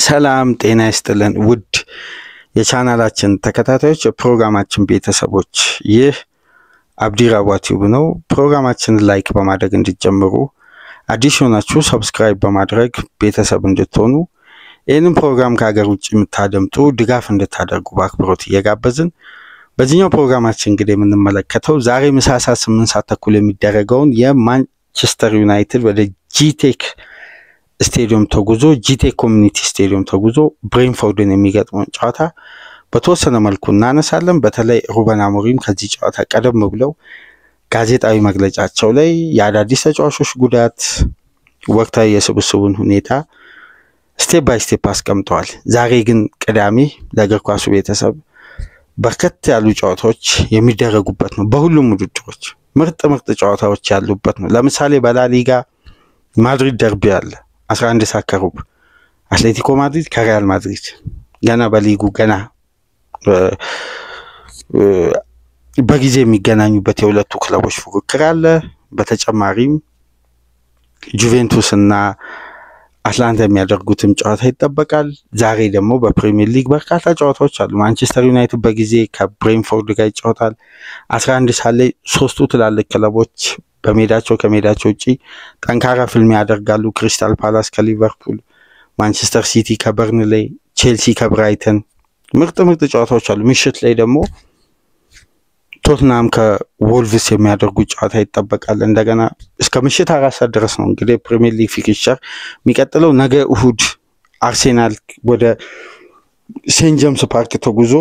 ሰላም ጤና ይስጥልን ውድ የቻናላችን ተከታታዮች የፕሮግራማችን ቤተሰቦች ይህ አብዲራዋ ቲዩብ ነው። ፕሮግራማችንን ላይክ በማድረግ እንድትጀምሩ አዲሽናችሁ ሰብስክራይብ በማድረግ ቤተሰብ እንድትሆኑ ይህንን ፕሮግራም ከሀገር ውጭ የምታደምጡ ድጋፍ እንድታደርጉ በአክብሮት እየጋበዝን በዚህኛው ፕሮግራማችን እንግዲህ የምንመለከተው ዛሬ ምሳ 8 ሰዓት ተኩል የሚደረገውን የማንቸስተር ዩናይትድ ወደ ጂቴክ ስቴዲየም ተጉዞ ጂቴክ ኮሚኒቲ ስቴዲየም ተጉዞ ብሬንፎርድን የሚገጥመውን ጨዋታ በተወሰነ መልኩ እናነሳለን። በተለይ ሩበን አሞሪም ከዚህ ጨዋታ ቀደም ብለው ጋዜጣዊ መግለጫቸው ላይ የአዳዲስ ተጫዋቾች ጉዳት፣ ወቅታዊ የስብስቡን ሁኔታ ስቴፕ ባይ ስቴፕ አስቀምጠዋል። ዛሬ ግን ቅዳሜ ለእግር ኳሱ ቤተሰብ በርከት ያሉ ጨዋታዎች የሚደረጉበት ነው። በሁሉም ውድድሮች ምርጥ ጨዋታዎች ያሉበት ነው። ለምሳሌ በላሊጋ ማድሪድ ደርቢ አለ 11 ሰዓት ከሩብ አትሌቲኮ ማድሪድ ከሪያል ማድሪድ ገና በሊጉ ገና በጊዜ የሚገናኙበት የሁለቱ ክለቦች ፉክክር አለ። በተጨማሪም ጁቬንቱስ እና አትላንታ የሚያደርጉትም ጨዋታ ይጠበቃል። ዛሬ ደግሞ በፕሪሚየር ሊግ በርካታ ጨዋታዎች አሉ። ማንቸስተር ዩናይትድ በጊዜ ከብሬንፎርድ ጋር ይጫወታል 11 ሰዓት ላይ። ሶስቱ ትላልቅ ክለቦች ከሜዳቸው ውጪ ጠንካራ ፍልሚያ ያደርጋሉ። ክሪስታል ፓላስ ከሊቨርፑል፣ ማንቸስተር ሲቲ ከበርንሌይ፣ ቼልሲ ከብራይተን ምርጥ ጨዋታዎች አሉ። ምሽት ላይ ደግሞ ቶትናም ከወልቭስ የሚያደርጉ ጨዋታ ይጠበቃል። እንደገና እስከ ምሽት 4 ሰዓት ድረስ ነው እንግዲህ ፕሪሚየር ሊግ ፊክስቸር የሚቀጥለው። ነገ እሁድ አርሴናል ወደ ሴንት ጄምስ ፓርክ ተጉዞ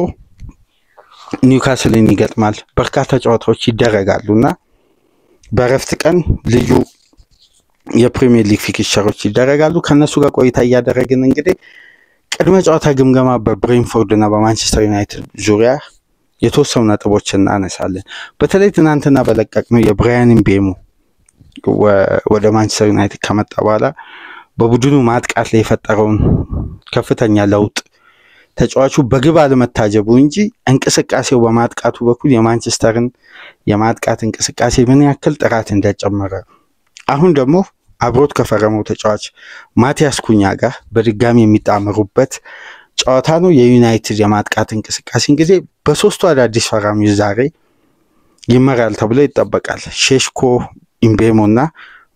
ኒውካስልን ይገጥማል። በርካታ ጨዋታዎች ይደረጋሉና በረፍት ቀን ልዩ የፕሪሚየር ሊግ ፊክስቸሮች ይደረጋሉ። ከነሱ ጋር ቆይታ እያደረግን እንግዲህ ቅድመ ጨዋታ ግምገማ በብሬንፎርድ እና በማንቸስተር ዩናይትድ ዙሪያ የተወሰኑ ነጥቦችን እናነሳለን። በተለይ ትናንትና በለቀቅነው የብራያን ምቤሞ ወደ ማንቸስተር ዩናይትድ ከመጣ በኋላ በቡድኑ ማጥቃት ላይ የፈጠረውን ከፍተኛ ለውጥ ተጫዋቹ በግብ አለመታጀቡ እንጂ እንቅስቃሴው በማጥቃቱ በኩል የማንቸስተርን የማጥቃት እንቅስቃሴ ምን ያክል ጥራት እንደጨመረ አሁን ደግሞ አብሮት ከፈረመው ተጫዋች ማቲያስ ኩኛ ጋር በድጋሚ የሚጣመሩበት ጨዋታ ነው። የዩናይትድ የማጥቃት እንቅስቃሴ እንግዲህ በሶስቱ አዳዲስ ፈራሚዎች ዛሬ ይመራል ተብሎ ይጠበቃል። ሼሽኮ፣ ምቤሞ እና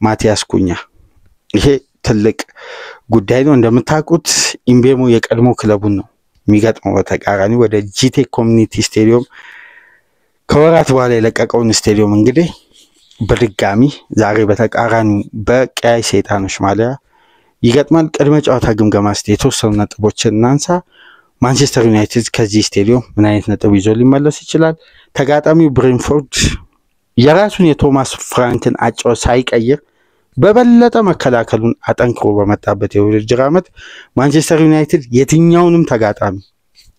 ማቲያስ ኩኛ። ይሄ ትልቅ ጉዳይ ነው። እንደምታውቁት ምቤሞ የቀድሞ ክለቡን ነው የሚገጥመው በተቃራኒ ወደ ጂቴክ ኮሚኒቲ ስቴዲየም ከወራት በኋላ የለቀቀውን ስቴዲየም እንግዲህ በድጋሚ ዛሬ በተቃራኒ በቀያይ ሰይጣኖች ማሊያ ይገጥማል። ቅድመ ጨዋታ ግምገማ የተወሰኑ ነጥቦችን እናንሳ። ማንቸስተር ዩናይትድ ከዚህ ስቴዲየም ምን አይነት ነጥብ ይዞ ሊመለስ ይችላል? ተጋጣሚው ብሬንፎርድ የራሱን የቶማስ ፍራንክን አጫዋች ሳይቀይር በበለጠ መከላከሉን አጠንክሮ በመጣበት የውድድር ዓመት ማንቸስተር ዩናይትድ የትኛውንም ተጋጣሚ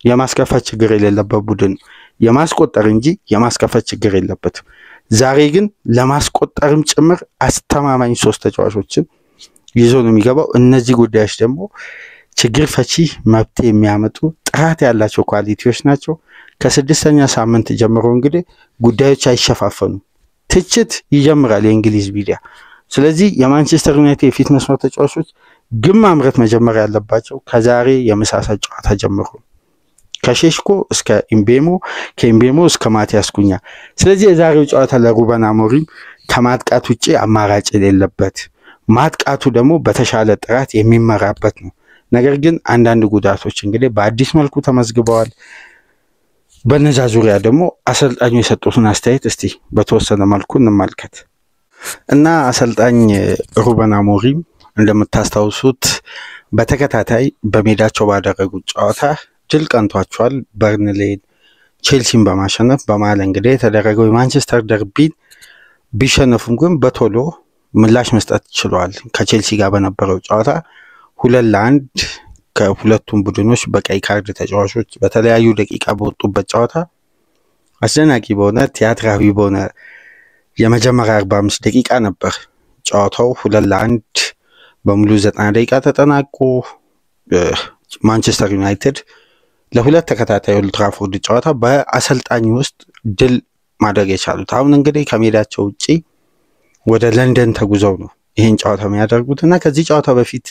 የማስከፈት ችግር የሌለበት ቡድን የማስቆጠር እንጂ የማስከፈት ችግር የለበትም። ዛሬ ግን ለማስቆጠርም ጭምር አስተማማኝ 3 ተጫዋቾችን ይዞ ነው የሚገባው። እነዚህ ጉዳዮች ደግሞ ችግር ፈቺ መፍትሄ የሚያመጡ ጥራት ያላቸው ኳሊቲዎች ናቸው። ከ6ኛ ሳምንት ጀምሮ እንግዲህ ጉዳዮች አይሸፋፈኑም። ትችት ይጀምራል የእንግሊዝ ሚዲያ። ስለዚህ የማንቸስተር ዩናይትድ የፊት መስመር ተጫዋቾች ግን ማምረት መጀመር ያለባቸው ከዛሬ የምሳ ሰዓት ጨዋታ ጀምሮ ከሼሽኮ እስከ ምቤሞ፣ ከምቤሞ እስከ ማቲያስ ኩኛ። ስለዚህ የዛሬው ጨዋታ ለሩበን አሞሪም ከማጥቃት ውጪ አማራጭ የሌለበት ማጥቃቱ ደግሞ በተሻለ ጥራት የሚመራበት ነው። ነገር ግን አንዳንድ ጉዳቶች እንግዲህ በአዲስ መልኩ ተመዝግበዋል። በነዛ ዙሪያ ደግሞ አሰልጣኙ የሰጡትን አስተያየት እስቲ በተወሰነ መልኩ እንመልከት እና አሰልጣኝ ሩበን አሞሪም እንደምታስታውሱት በተከታታይ በሜዳቸው ባደረጉት ጨዋታ ድል ቀንቷቸዋል። በርንሌይን፣ ቼልሲን በማሸነፍ በመሃል እንግዲህ የተደረገው የማንቸስተር ደርቢን ቢሸነፉም ግን በቶሎ ምላሽ መስጠት ችሏል። ከቼልሲ ጋር በነበረው ጨዋታ 2-1 ከሁለቱም ቡድኖች በቀይ ካርድ ተጫዋቾች በተለያዩ ደቂቃ በወጡበት ጨዋታ አስደናቂ በሆነ ቲያትራዊ በሆነ የመጀመሪያ 45 ደቂቃ ነበር ጨዋታው 2-1 በሙሉ 90 ደቂቃ ተጠናቆ ማንቸስተር ዩናይትድ ለሁለት ተከታታይ ኦልድ ትራፎርድ ጨዋታ በአሰልጣኝ ውስጥ ድል ማድረግ የቻሉት። አሁን እንግዲህ ከሜዳቸው ውጪ ወደ ለንደን ተጉዘው ነው ይሄን ጨዋታ የሚያደርጉትና ከዚህ ጨዋታ በፊት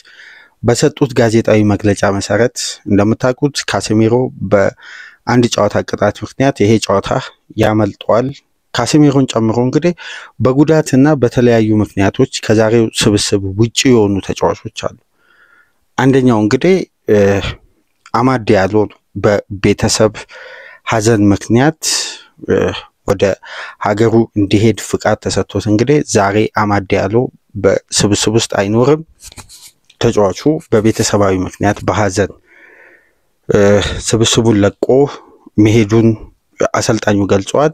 በሰጡት ጋዜጣዊ መግለጫ መሰረት እንደምታውቁት ካሴሚሮ በአንድ ጨዋታ ቅጣት ምክንያት ይሄ ጨዋታ ያመልጧል። ካሴሚሮን ጨምሮ እንግዲህ በጉዳትና በተለያዩ ምክንያቶች ከዛሬው ስብስብ ውጪ የሆኑ ተጫዋቾች አሉ። አንደኛው እንግዲህ አማድ ዲያሎ በቤተሰብ ሀዘን ምክንያት ወደ ሀገሩ እንዲሄድ ፍቃድ ተሰጥቶት እንግዲህ ዛሬ አማድ ዲያሎ በስብስብ ውስጥ አይኖርም። ተጫዋቹ በቤተሰባዊ ምክንያት በሀዘን ስብስቡን ለቆ መሄዱን አሰልጣኙ ገልጿል።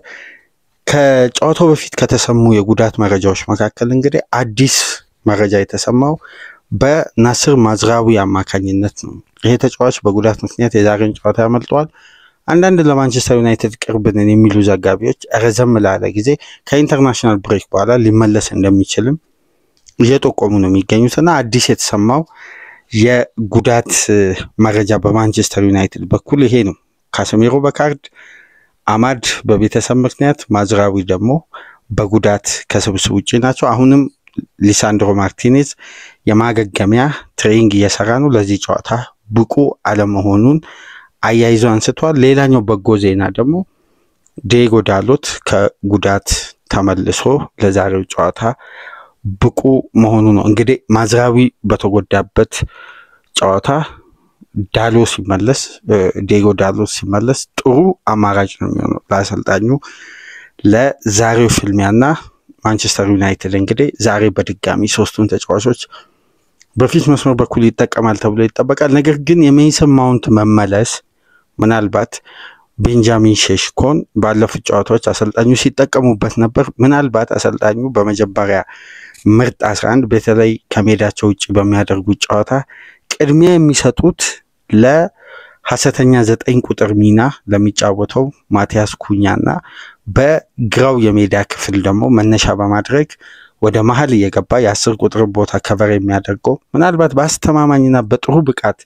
ከጨዋታው በፊት ከተሰሙ የጉዳት መረጃዎች መካከል እንግዲህ አዲስ መረጃ የተሰማው በናስር ማዝራዊ አማካኝነት ነው። ይሄ ተጫዋች በጉዳት ምክንያት የዛሬን ጨዋታ ያመልጧል። አንዳንድ ለማንቸስተር ዩናይትድ ቅርብ ነን የሚሉ ዘጋቢዎች ረዘም ላለ ጊዜ ከኢንተርናሽናል ብሬክ በኋላ ሊመለስ እንደሚችልም እየጠቆሙ ነው የሚገኙትና አዲስ የተሰማው የጉዳት መረጃ በማንቸስተር ዩናይትድ በኩል ይሄ ነው። ካሴሚሮ በካርድ፣ አማድ በቤተሰብ ምክንያት፣ ማዝራዊ ደግሞ በጉዳት ከስብስብ ውጪ ናቸው። አሁንም ሊሳንድሮ ማርቲኔዝ የማገገሚያ ትሬኒንግ እየሰራ ነው። ለዚህ ጨዋታ ብቁ አለመሆኑን አያይዞ አንስቷል። ሌላኛው በጎ ዜና ደግሞ ዲዬጎ ዳሎት ከጉዳት ተመልሶ ለዛሬው ጨዋታ ብቁ መሆኑ ነው። እንግዲህ ማዝራዊ በተጎዳበት ጨዋታ ዲዬጎ ዳሎት ሲመለስ ጥሩ አማራጭ ነው የሚሆነው ለአሰልጣኙ ለዛሬው ፍልሚያና ማንቸስተር ዩናይትድ እንግዲህ ዛሬ በድጋሚ ሶስቱን ተጫዋቾች በፊት መስመር በኩል ይጠቀማል ተብሎ ይጠበቃል። ነገር ግን የሜሰን ማውንት መመለስ ምናልባት ቤንጃሚን ሼሽኮን ባለፉት ጨዋታዎች አሰልጣኙ ሲጠቀሙበት ነበር። ምናልባት አሰልጣኙ በመጀመሪያ ምርጥ 11 በተለይ ከሜዳቸው ውጪ በሚያደርጉት ጨዋታ ቅድሚያ የሚሰጡት ለሐሰተኛ 9 ቁጥር ሚና ለሚጫወተው ማቲያስ ኩኛና በግራው የሜዳ ክፍል ደግሞ መነሻ በማድረግ ወደ መሀል እየገባ የ10 ቁጥር ቦታ ከቨር የሚያደርገው ምናልባት በአስተማማኝና በጥሩ ብቃት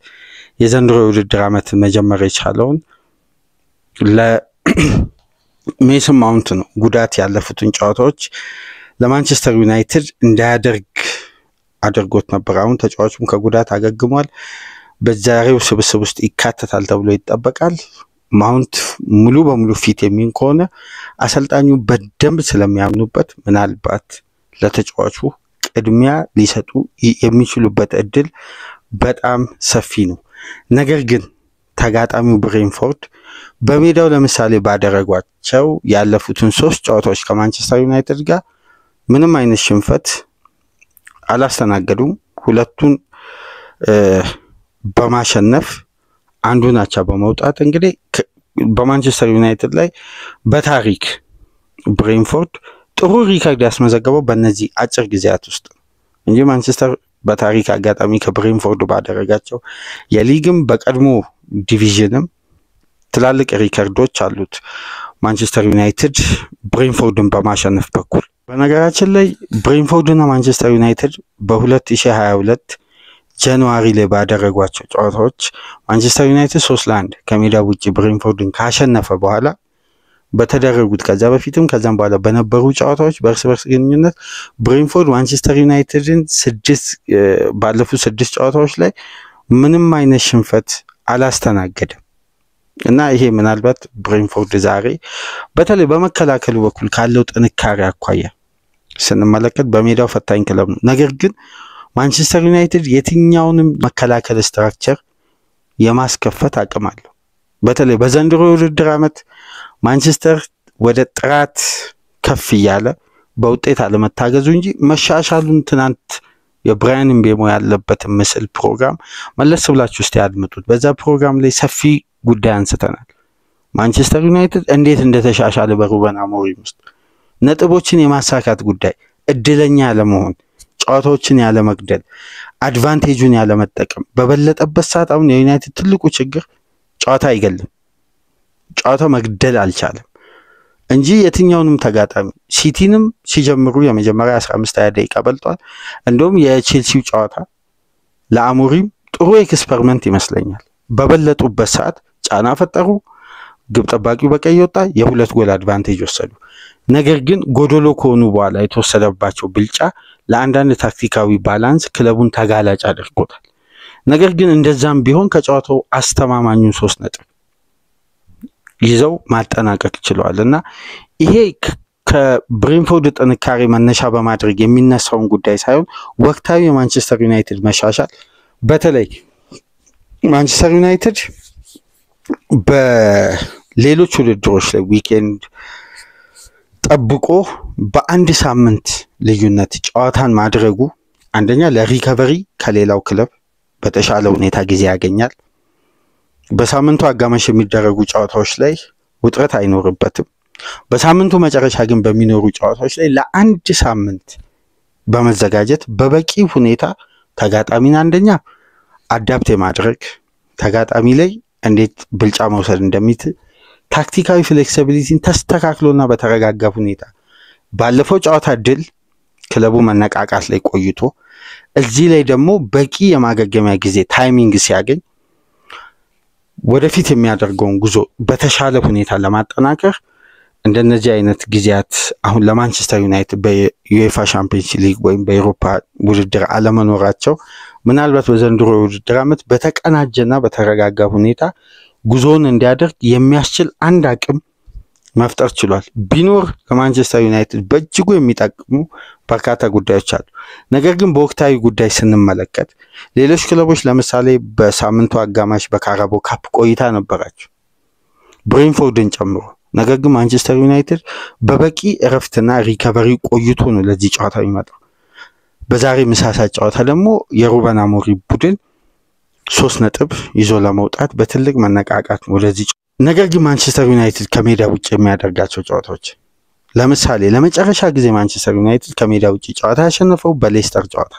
የዘንድሮ የውድድር ዓመት መጀመር የቻለውን ለሜሰን ማውንት ነው። ጉዳት ያለፉትን ጨዋታዎች ለማንቸስተር ዩናይትድ እንዳያደርግ አድርጎት ነበር። አሁን ተጫዋቹም ከጉዳት አገግሟል። በዛሬው ስብስብ ውስጥ ይካተታል ተብሎ ይጠበቃል። ማውንት ሙሉ በሙሉ ፊት የሚሆን ከሆነ አሰልጣኙ በደንብ ስለሚያምኑበት ምናልባት ለተጫዋቹ ቅድሚያ ሊሰጡ የሚችሉበት እድል በጣም ሰፊ ነው። ነገር ግን ተጋጣሚው ብሬንፎርድ በሜዳው ለምሳሌ ባደረጓቸው ያለፉትን 3 ጨዋታዎች ከማንቸስተር ዩናይትድ ጋር ምንም አይነት ሽንፈት አላስተናገዱም። ሁለቱን በማሸነፍ አንዱን አቻ በመውጣት እንግዲህ በማንቸስተር ዩናይትድ ላይ በታሪክ ብሬንፎርድ ጥሩ ሪከርድ ያስመዘገበው በእነዚህ አጭር ጊዜያት ውስጥ እንጂ ማንቸስተር በታሪክ አጋጣሚ ከብሬንፎርድ ባደረጋቸው የሊግም በቀድሞ ዲቪዥንም ትላልቅ ሪከርዶች አሉት ማንቸስተር ዩናይትድ ብሬንፎርድን በማሸነፍ በኩል። በነገራችን ላይ ብሬንፎርድና ማንቸስተር ዩናይትድ በ2022 ጃንዋሪ ላይ ባደረጓቸው ጨዋታዎች ማንቸስተር ዩናይትድ 3-1 ከሜዳ ውጪ ብሬንፎርድን ካሸነፈ በኋላ በተደረጉት ከዛ በፊትም ከዛም በኋላ በነበሩ ጨዋታዎች በእርስ በርስ ግንኙነት ብሬንፎርድ ማንቸስተር ዩናይትድን ባለፉት 6 ጨዋታዎች ላይ ምንም አይነት ሽንፈት አላስተናገደም እና ይሄ ምናልባት ብሬንፎርድ ዛሬ በተለይ በመከላከሉ በኩል ካለው ጥንካሬ አኳያ ስንመለከት በሜዳው ፈታኝ ክለብ ነው። ነገር ግን ማንቸስተር ዩናይትድ የትኛውንም መከላከል ስትራክቸር የማስከፈት አቅም አለው። በተለይ በዘንድሮ የውድድር ዓመት ማንቸስተር ወደ ጥራት ከፍ እያለ በውጤት አለመታገዙ እንጂ መሻሻሉን ትናንት የብራያን ምቤሞ ያለበትን ምስል ፕሮግራም መለስ ብላችሁ እስቲ ያድምጡት። በዛ ፕሮግራም ላይ ሰፊ ጉዳይ አንስተናል። ማንቸስተር ዩናይትድ እንዴት እንደተሻሻለ በሩበን አሞሪም ውስጥ ነጥቦችን የማሳካት ጉዳይ፣ እድለኛ ያለመሆን፣ ጨዋታዎችን ያለመግደል፣ አድቫንቴጁን ያለመጠቀም በበለጠበት ሰዓት አሁን የዩናይትድ ትልቁ ችግር ጨዋታ አይገልም። ጨዋታ መግደል አልቻለም እንጂ የትኛውንም ተጋጣሚ ሲቲንም ሲጀምሩ የመጀመሪያ 15-20 ደቂቃ በልጧል። እንደውም የቼልሲው ጨዋታ ለአሞሪም ጥሩ ኤክስፐሪመንት ይመስለኛል። በበለጡበት ሰዓት ጫና ፈጠሩ፣ ግብ ጠባቂው በቀይ ወጣ፣ የ2 ጎል አድቫንቴጅ ወሰዱ። ነገር ግን ጎዶሎ ከሆኑ በኋላ የተወሰደባቸው ብልጫ ለአንዳንድ ታክቲካዊ ባላንስ ክለቡን ተጋላጭ አድርጎታል ነገር ግን እንደዛም ቢሆን ከጨዋታው አስተማማኙን 3 ነጥብ ይዘው ማጠናቀቅ ችለዋልና ይሄ ከብሬንፎርድ ጥንካሬ መነሻ በማድረግ የሚነሳውን ጉዳይ ሳይሆን ወቅታዊ የማንቸስተር ዩናይትድ መሻሻል በተለይ ማንቸስተር ዩናይትድ በሌሎች ውድድሮች ላይ ዊኬንድ ጠብቆ በአንድ ሳምንት ልዩነት ጨዋታን ማድረጉ አንደኛ ለሪከቨሪ ከሌላው ክለብ በተሻለ ሁኔታ ጊዜ ያገኛል። በሳምንቱ አጋማሽ የሚደረጉ ጨዋታዎች ላይ ውጥረት አይኖርበትም። በሳምንቱ መጨረሻ ግን በሚኖሩ ጨዋታዎች ላይ ለአንድ ሳምንት በመዘጋጀት በበቂ ሁኔታ ተጋጣሚን አንደኛ አዳፕት የማድረግ ተጋጣሚ ላይ እንዴት ብልጫ መውሰድ እንደሚችል ታክቲካዊ ፍሌክሲቢሊቲን ተስተካክሎና በተረጋጋ ሁኔታ ባለፈው ጨዋታ ድል ክለቡ መነቃቃት ላይ ቆይቶ እዚህ ላይ ደግሞ በቂ የማገገሚያ ጊዜ ታይሚንግ ሲያገኝ ወደፊት የሚያደርገውን ጉዞ በተሻለ ሁኔታ ለማጠናከር እንደነዚህ አይነት ጊዜያት አሁን ለማንቸስተር ዩናይትድ በዩኤፋ ቻምፒየንስ ሊግ ወይም በአውሮፓ ውድድር አለመኖራቸው ምናልባት በዘንድሮ ውድድር ዓመት በተቀናጀና በተረጋጋ ሁኔታ ጉዞውን እንዲያደርግ የሚያስችል አንድ አቅም መፍጠር ችሏል። ቢኖር ለማንቸስተር ዩናይትድ በእጅጉ የሚጠቅሙ በርካታ ጉዳዮች አሉ። ነገር ግን በወቅታዊ ጉዳይ ስንመለከት ሌሎች ክለቦች ለምሳሌ በሳምንቱ አጋማሽ በካራቦ ካፕ ቆይታ ነበራቸው ብሬንፎርድን ጨምሮ። ነገር ግን ማንቸስተር ዩናይትድ በበቂ እረፍትና ሪከቨሪ ቆይቶ ነው ለዚህ ጨዋታ የሚመጣው። በዛሬ ምሳሳ ጨዋታ ደግሞ የሩበን አሞሪም ቡድን 3 ነጥብ ይዞ ለመውጣት በትልቅ መነቃቃት ነው ለዚህ። ነገር ግን ማንቸስተር ዩናይትድ ከሜዳ ውጭ የሚያደርጋቸው ጨዋታዎች ለምሳሌ ለመጨረሻ ጊዜ ማንቸስተር ዩናይትድ ከሜዳ ውጭ ጨዋታ ያሸነፈው በሌስተር ጨዋታ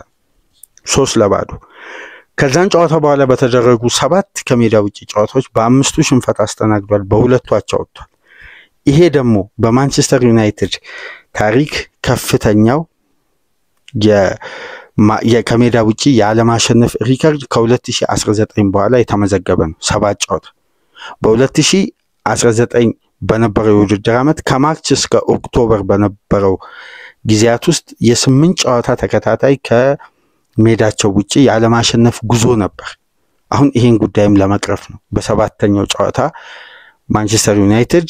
3-0። ከዛን ጨዋታ በኋላ በተደረጉ 7 ከሜዳ ውጭ ጨዋታዎች በ5ቱ ሽንፈት አስተናግዷል፣ በ2ቱ አቻ ወጥቷል። ይሄ ደግሞ በማንቸስተር ዩናይትድ ታሪክ ከፍተኛው ከሜዳ ውጪ ያለማሸነፍ ሪከርድ ከ2019 በኋላ የተመዘገበ ነው። 7 ጨዋታ በ2019 በነበረው የውድድር ዓመት ከማርች እስከ ኦክቶበር በነበረው ጊዜያት ውስጥ የ8 ጨዋታ ተከታታይ ከሜዳቸው ውጪ ያለማሸነፍ ጉዞ ነበር። አሁን ይሄን ጉዳይም ለመቅረፍ ነው በ7ኛው ጨዋታ ማንቸስተር ዩናይትድ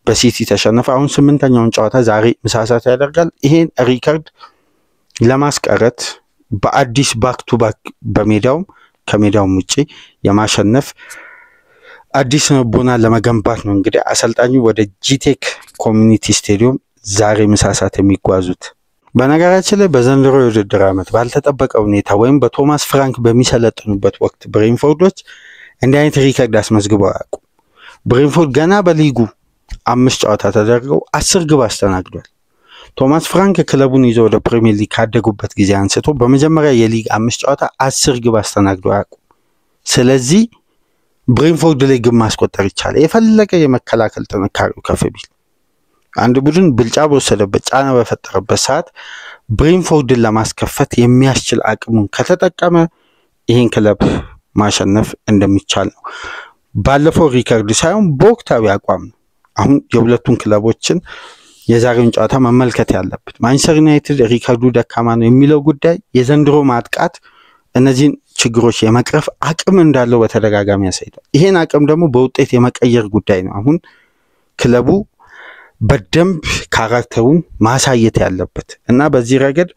በሲቲ ተሸነፈ። አሁን 8ኛውን ጨዋታ ዛሬ ምሳሳት ያደርጋል። ይሄን ሪከርድ ለማስቀረት በአዲስ ባክ ቱ ባክ በሜዳውም ከሜዳውም ውጪ የማሸነፍ አዲስ ቦና ለመገንባት ነው እንግዲህ አሰልጣኙ ወደ ጂቴክ ኮሚኒቲ ስቴዲየም ዛሬ ምሳሳት የሚጓዙት። በነገራችን ላይ በዘንድሮ የውድድር ዓመት ባልተጠበቀ ሁኔታ ወይም በቶማስ ፍራንክ በሚሰለጥኑበት ወቅት ብሬንፎርዶች እንዲህ አይነት ሪከርድ አስመዝግበው አያውቁም። ብሬንፎርድ ገና በሊጉ 5 ጨዋታ ተደርገው 10 ግብ አስተናግዷል። ቶማስ ፍራንክ ክለቡን ይዘው ወደ ፕሪሚየር ሊግ ካደጉበት ጊዜ አንስቶ በመጀመሪያ የሊግ 5 ጨዋታ 10 ግብ አስተናግደው አያውቁም። ስለዚህ ብሬንፎርድ ላይ ግብ ማስቆጠር ይቻላል የፈለገ የመከላከል ጥንካሬው ከፍ ቢል። አንድ ቡድን ብልጫ በወሰደበት ጫና በፈጠረበት ሰዓት ብሬንፎርድን ለማስከፈት የሚያስችል አቅሙን ከተጠቀመ ይህን ክለብ ማሸነፍ እንደሚቻል ነው ባለፈው ሪከርድ ሳይሆን በወቅታዊ አቋም ነው አሁን የሁለቱን ክለቦችን የዛሬውን ጨዋታ መመልከት ያለበት። ማንቸስተር ዩናይትድ ሪከርዱ ደካማ ነው የሚለው ጉዳይ የዘንድሮ ማጥቃት እነዚህን ችግሮች የመቅረፍ አቅም እንዳለው በተደጋጋሚ ያሳይቷል። ይሄን አቅም ደግሞ በውጤት የመቀየር ጉዳይ ነው አሁን ክለቡ በደንብ ካራክተሩን ማሳየት ያለበት እና በዚህ ረገድ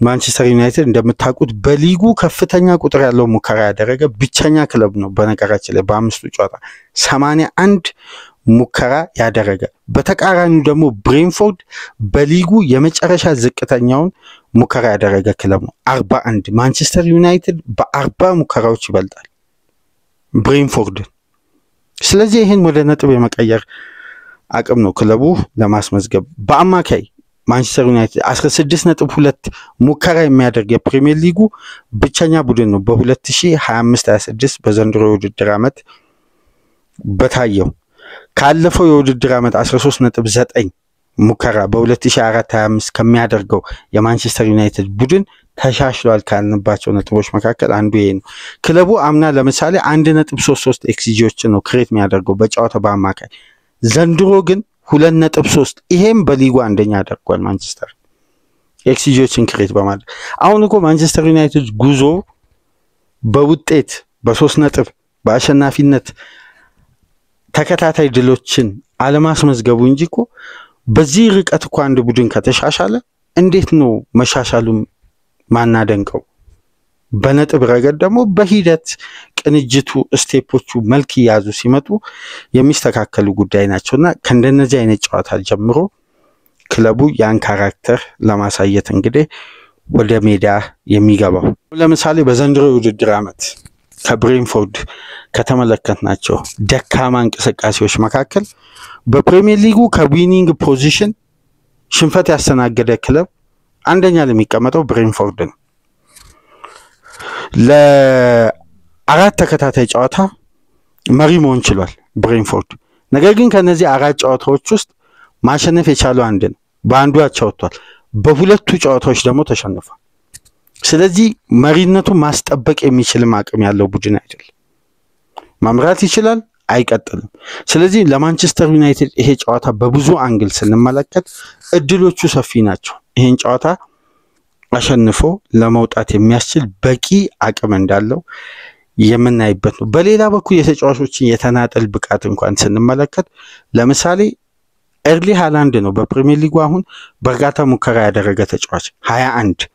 ማንቸስተር ዩናይትድ እንደምታውቁት በሊጉ ከፍተኛ ቁጥር ያለው ሙከራ ያደረገ ብቸኛ ክለብ ነው። በነገራችን ላይ በ5ቱ ጨዋታ 81 ሙከራ ያደረገ። በተቃራኒው ደግሞ ብሬንፎርድ በሊጉ የመጨረሻ ዝቅተኛውን ሙከራ ያደረገ ክለብ ነው 41። ማንቸስተር ዩናይትድ በ40 ሙከራዎች ይበልጣል ብሬንፎርድ። ስለዚህ ይሄን ወደ ነጥብ የመቀየር አቅም ነው ክለቡ ለማስመዝገብ። በአማካይ ማንቸስተር ዩናይትድ 16.2 ሙከራ የሚያደርግ የፕሪሚየር ሊጉ ብቸኛ ቡድን ነው በ2025-26 በዘንድሮ የውድድር ዓመት በታየው። ካለፈው የውድድር ዓመት 13.9 ሙከራ በ2024-25 ከሚያደርገው የማንቸስተር ዩናይትድ ቡድን ተሻሽሏል ካልንባቸው ነጥቦች መካከል አንዱ ይሄ ነው። ክለቡ አምና ለምሳሌ 1.33 ኤክስጂዎችን ነው ክሬት የሚያደርገው በጨዋታ በአማካይ። ዘንድሮ ግን 2.3 ይሄም በሊጉ አንደኛ ያደርጓል ማንቸስተር ኤክስጂዎችን ክሬት በማድረግ። አሁን እኮ ማንቸስተር ዩናይትድ ጉዞ በውጤት በ3 ነጥብ በአሸናፊነት ተከታታይ ድሎችን አለማስመዝገቡ እንጂ እኮ በዚህ ርቀት እኮ አንድ ቡድን ከተሻሻለ እንዴት ነው መሻሻሉን ማናደንቀው? በነጥብ ረገድ ደግሞ በሂደት ቅንጅቱ ስቴፖቹ መልክ ያዙ ሲመጡ የሚስተካከሉ ጉዳይ ናቸውና ከእንደነዚህ አይነት ጨዋታ ጀምሮ ክለቡ ያን ካራክተር ለማሳየት እንግዲህ ወደ ሜዳ የሚገባው ለምሳሌ በዘንድሮ ውድድር ዓመት ከብሬንፎርድ ከተመለከትናቸው ደካማ እንቅስቃሴዎች መካከል በፕሪሚየር ሊጉ ከዊኒንግ ፖዚሽን ሽንፈት ያስተናገደ ክለብ አንደኛ ለሚቀመጠው ብሬንፎርድ ነው። ለአራት ተከታታይ ጨዋታ መሪ መሆን ችሏል ብሬንፎርድ። ነገር ግን ከነዚህ አራት ጨዋታዎች ውስጥ ማሸነፍ የቻለው አንድ ነው። በአንዱ አቻ ወጥቷል። በሁለቱ ጨዋታዎች ደግሞ ተሸንፏል። ስለዚህ መሪነቱን ማስጠበቅ የሚችል አቅም ያለው ቡድን አይደለም። መምራት ይችላል፣ አይቀጥልም። ስለዚህ ለማንቸስተር ዩናይትድ ይሄ ጨዋታ በብዙ አንግል ስንመለከት እድሎቹ ሰፊ ናቸው። ይሄን ጨዋታ አሸንፎ ለመውጣት የሚያስችል በቂ አቅም እንዳለው የምናይበት ነው። በሌላ በኩል የተጫዋቾችን የተናጠል ብቃት እንኳን ስንመለከት ለምሳሌ ኤርሊ ሃላንድ ነው በፕሪሚየር ሊጉ አሁን በርካታ ሙከራ ያደረገ ተጫዋች 21።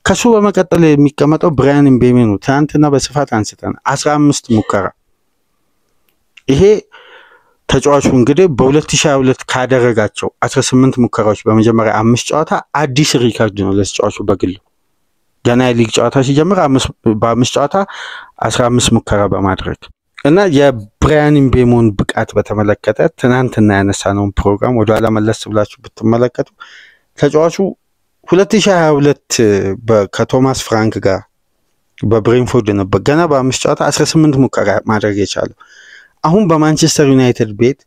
ከሱ በመቀጠል የሚቀመጠው ብራያን ምቤሞ ነው። ትናንትና በስፋት አንስተን 15 ሙከራ። ይሄ ተጫዋቹ እንግዲህ በ2022 ካደረጋቸው 18 ሙከራዎች በመጀመሪያ 5 ጨዋታ አዲስ ሪካርድ ነው ለተጫዋቹ በግሉ። ገና የሊግ ጨዋታ ሲጀምር በ5 ጨዋታ 15 ሙከራ በማድረግ እና የብራያን ምቤሞን ብቃት በተመለከተ ትናንትና ያነሳነውን ፕሮግራም ወደ ኋላ መለስ ብላችሁ ብትመለከቱ ተጫዋቹ 2022 ከቶማስ ፍራንክ ጋር በብሬንፎርድ ነበር ገና በ5 ጨዋታ 18 ሙከራ ማድረግ የቻለው። አሁን በማንቸስተር ዩናይትድ ቤት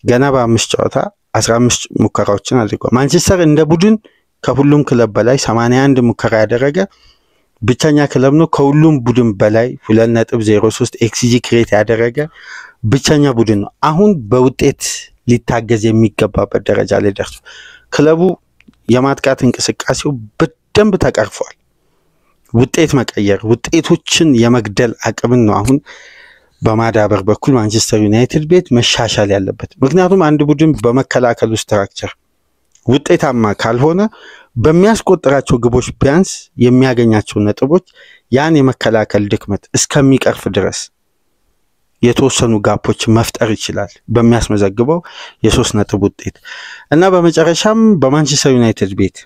ገና በ5 ጨዋታ 15 ሙከራዎችን አድርጓል። ማንቸስተር እንደ ቡድን ከሁሉም ክለብ በላይ 81 ሙከራ ያደረገ ብቸኛ ክለብ ነው። ከሁሉም ቡድን በላይ 2.03 ኤክስጂ ክሬት ያደረገ ብቸኛ ቡድን ነው። አሁን በውጤት ሊታገዝ የሚገባበት ደረጃ ላይ ደርሷል። ክለቡ የማጥቃት እንቅስቃሴው በደንብ ተቀርፏል። ውጤት መቀየር፣ ውጤቶችን የመግደል አቅምን ነው አሁን በማዳበር በኩል ማንቸስተር ዩናይትድ ቤት መሻሻል ያለበት። ምክንያቱም አንድ ቡድን በመከላከሉ ስትራክቸር ውጤታማ ካልሆነ በሚያስቆጥራቸው ግቦች ቢያንስ የሚያገኛቸው ነጥቦች ያን የመከላከል ድክመት እስከሚቀርፍ ድረስ የተወሰኑ ጋፖች መፍጠር ይችላል በሚያስመዘግበው የ3 ነጥብ ውጤት። እና በመጨረሻም በማንቸስተር ዩናይትድ ቤት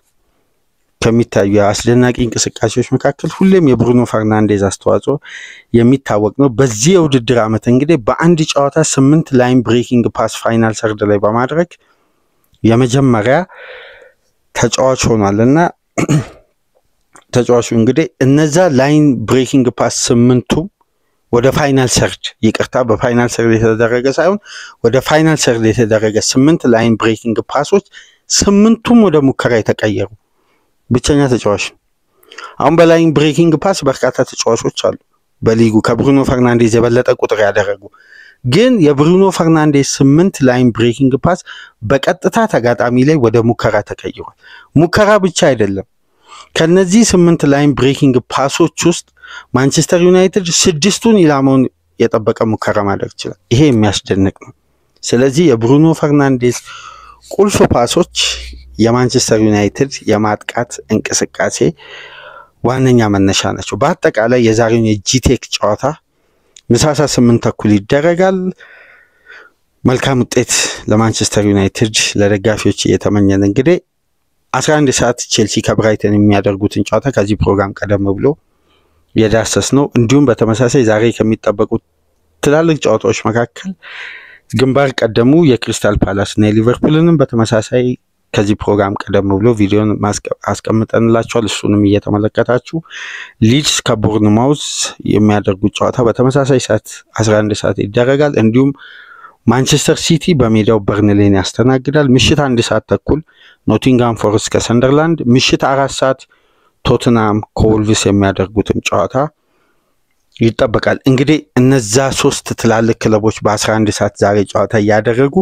ከሚታዩ አስደናቂ እንቅስቃሴዎች መካከል ሁሌም የብሩኖ ፈርናንዴዝ አስተዋጽኦ የሚታወቅ ነው። በዚህ የውድድር ዓመት እንግዲህ በአንድ ጨዋታ 8 ላይን ብሬኪንግ ፓስ ፋይናል ሰርድ ላይ በማድረግ የመጀመሪያ ተጫዋች ሆኗልና ተጫዋቹ እንግዲህ እነዛ ላይን ብሬኪንግ ፓስ 8ቱ ወደ ፋይናል ሰርድ በፋይናል ሰርድ የተደረገ ሳይሆን ወደ ፋይናል ሰርድ የተደረገ 8 ላይን ብሬኪንግ ፓሶች 8ቱም ወደ ሙከራ የተቀየሩ ብቸኛ ተጫዋች። አሁን በላይን ብሬኪንግ ፓስ በርካታ ተጫዋቾች አሉ በሊጉ ከብሩኖ ፈርናንዴዝ የበለጠ ቁጥር ያደረጉ፣ ግን የብሩኖ ፈርናንዴዝ 8 ላይን ብሬኪንግ ፓስ በቀጥታ ተጋጣሚ ላይ ወደ ሙከራ ተቀይሯል። ሙከራ ብቻ አይደለም፣ ከነዚህ 8 ላይን ብሬኪንግ ፓሶች ውስጥ ማንቸስተር ዩናይትድ 6ቱን ኢላማውን የጠበቀ ሙከራ ማድረግ ይችላል። ይሄ የሚያስደንቅ ነው። ስለዚህ የብሩኖ ፈርናንዴዝ ቁልፍ ፓሶች የማንቸስተር ዩናይትድ የማጥቃት እንቅስቃሴ ዋነኛ መነሻ ናቸው። በአጠቃላይ የዛሬውን የጂቴክ ጨዋታ ምሳ 8:30 ይደረጋል። መልካም ውጤት ለማንቸስተር ዩናይትድ ለደጋፊዎች እየተመኘን እንግዲህ 11 ሰዓት ቼልሲ ከብራይተን የሚያደርጉትን ጨዋታ ከዚህ ፕሮግራም ቀደም ብሎ የዳሰስ ነው። እንዲሁም በተመሳሳይ ዛሬ ከሚጠበቁት ትላልቅ ጨዋታዎች መካከል ግንባር ቀደሙ የክሪስታል ፓላስ እና የሊቨርፑልንም በተመሳሳይ ከዚህ ፕሮግራም ቀደም ብሎ ቪዲዮን አስቀምጠንላችኋል። እሱንም እየተመለከታችሁ ሊድስ ከቦርንማውዝ የሚያደርጉት ጨዋታ በተመሳሳይ ሰዓት 11 ሰዓት ይደረጋል። እንዲሁም ማንቸስተር ሲቲ በሜዳው በርንሌን ያስተናግዳል። ምሽት 1:30 ኖቲንግሃም ፎረስት ከሰንደርላንድ፣ ምሽት 4 ሰዓት ቶትናም ከወልቭስ የሚያደርጉትም ጨዋታ ይጠበቃል። እንግዲህ እነዛ 3 ትላልቅ ክለቦች በ11 ሰዓት ዛሬ ጨዋታ ያደረጉ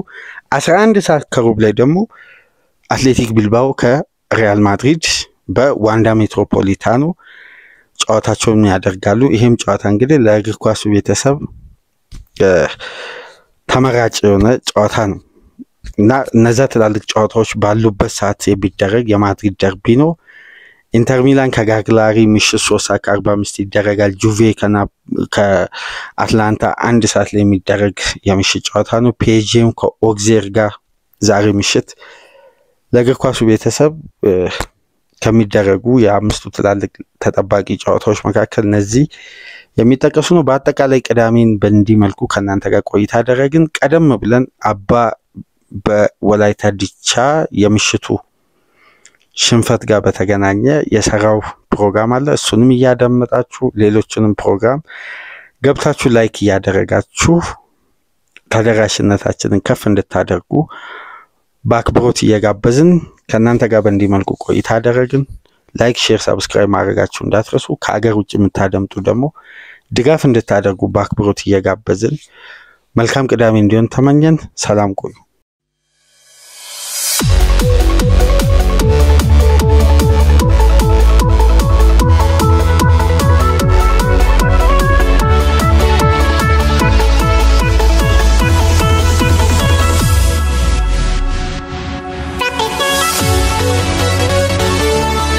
11 ሰዓት ከሩብ ላይ ደግሞ አትሌቲክ ቢልባኦ ከሪያል ማድሪድ በዋንዳ ሜትሮፖሊታኖ ጨዋታቸውን ያደርጋሉ። ይሄም ጨዋታ እንግዲህ ለእግር ኳሱ ቤተሰብ ተመራጭ የሆነ ጨዋታ ነው እና እነዛ ትላልቅ ጨዋታዎች ባሉበት ሰዓት የሚደረግ የማድሪድ ደርቢ ነው። ኢንተር ሚላን ከጋግላሪ ምሽት 3:45 ይደረጋል። ጁቬ ከአትላንታ 1 ሰዓት ላይ የሚደረግ የምሽት ጨዋታ ነው። ፒኤስጂም ከኦግዜር ጋር ዛሬ ምሽት ለእግር ኳሱ ቤተሰብ ከሚደረጉ የአምስቱ ትላልቅ ተጠባቂ ጨዋታዎች መካከል እነዚህ የሚጠቀሱ ነው። በአጠቃላይ ቅዳሜን በእንዲህ መልኩ ከእናንተ ጋር ቆይታ አደረግን። ቀደም ብለን አባ በወላይታ ዲቻ የምሽቱ ሽንፈት ጋር በተገናኘ የሰራው ፕሮግራም አለ። እሱንም እያዳመጣችሁ ሌሎችንም ፕሮግራም ገብታችሁ ላይክ እያደረጋችሁ ተደራሽነታችንን ከፍ እንድታደርጉ በአክብሮት እየጋበዝን ከእናንተ ጋር በእንዲህ መልኩ ቆይታ አደረግን። ላይክ፣ ሼር፣ ሰብስክራይብ ማድረጋችሁ እንዳትረሱ። ከሀገር ውጭ የምታደምጡ ደግሞ ድጋፍ እንድታደርጉ በአክብሮት እየጋበዝን መልካም ቅዳሜ እንዲሆን ተመኘን። ሰላም ቆዩ።